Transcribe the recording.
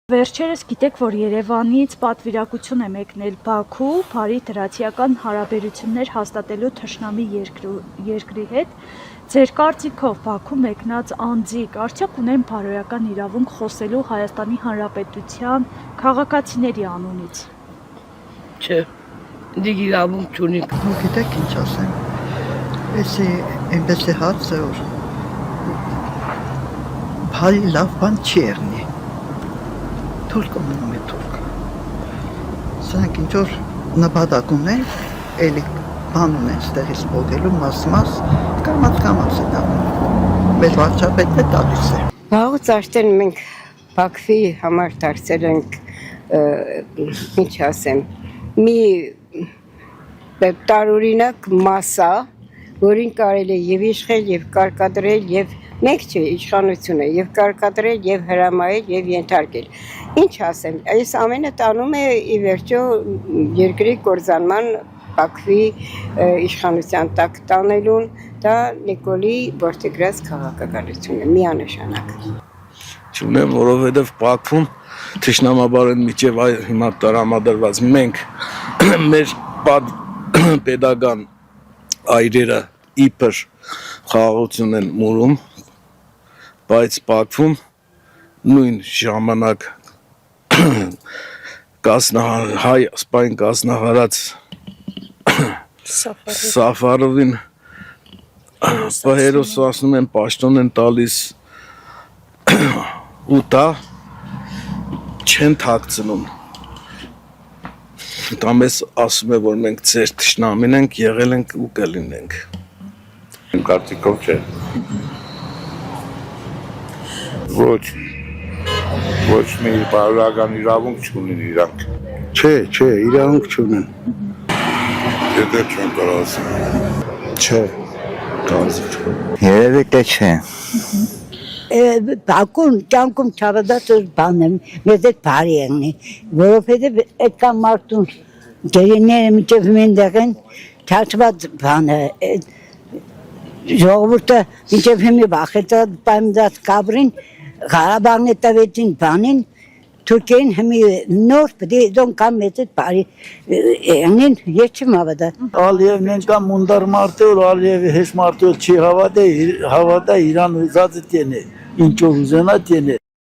Վերջերս գիտեք, որ Երևանից պատվիրակություն է մեկնել Բաքու, բարի դրացիական հարաբերություններ հաստատելու թշնամի երկրի հետ։ Ձեր կարծիքով Բաքու մեկնած անձիկ արդյոք ունեն բարոյական իրավունք խոսելու Հայաստանի Հանրապետության քաղաքացիների անունից։ Չէ, դի իրավունք չունի։ Գիտեք ինչ ասեմ, էսի այնպես է հարցը, որ բարի լավ բան չի եղնի։ Թուրքը մնում է թուրք։ Սրանք ինչ-որ նպատակ ունեն, էլի բան ունեն ստեղից բողելու մաս, կամաց է դառնում։ Մեր վարչապետն է տալիս է։ Վաղուց արդեն մենք Բաքվի համար դարձել ենք, ինչ ասեմ, մի տարօրինակ մասա, որին կարելի է եւ իշխել, եւ կարկադրել, եւ մեկ չէ իշխանությունը, եւ կարկադրել, եւ հրամայել, եւ ենթարկել։ Ինչ ասեմ, այս ամենը տանում է ի վերջո երկրի կորզանման Բաքվի իշխանության տակ տանելուն, դա Նիկոլի որդեգրած քաղաքականություն է, միանշանակ։ Չունեմ, որովհետև Բաքվում թշնամաբարեն միջև հիմա տրամադրված մենք մեր պետական այրերը իբր խաղաղություն են մուրում, բայց Բաքվում նույն ժամանակ հայ սպայն կազմահարած Սաֆարովին հերոսացնում են, պաշտոն են տալիս ու դա չեն թաքցնում։ Դա մեզ ասում է, որ մենք ձեր թշնամին ենք, եղել ենք ու կլինենք։ Իմ կարծիքով չէ։ Ոչ մի բարոյական իրավունք չունեն իրանք։ Չէ, իրավունք չունեն։ Եթե չեն կարող ասել։ Չէ, կարծիք չկա։ Երևի թե չէ։ Բաքուն կյանքում չավադած բան է, մեզ այդ բարի եղնի, որովհետև այդ կան մարդուն գերիները միջև մենտեղ են, չաչված բան է, ժողովուրդը միջև հիմի վախեցած պայմդած կաբրին, Ղարաբաղն է տվեցին բանին, Թուրքերին հիմի նոր պդի դոն կան մեծ այդ բարի եղնին, ես չեմ հավատա։ Ալիևն են կան մունդար մարդը, որ Ալիևի հեշ մարդը չի հավատա, Իրան ուզածը տենե, ինչ որ ուզենա տենե։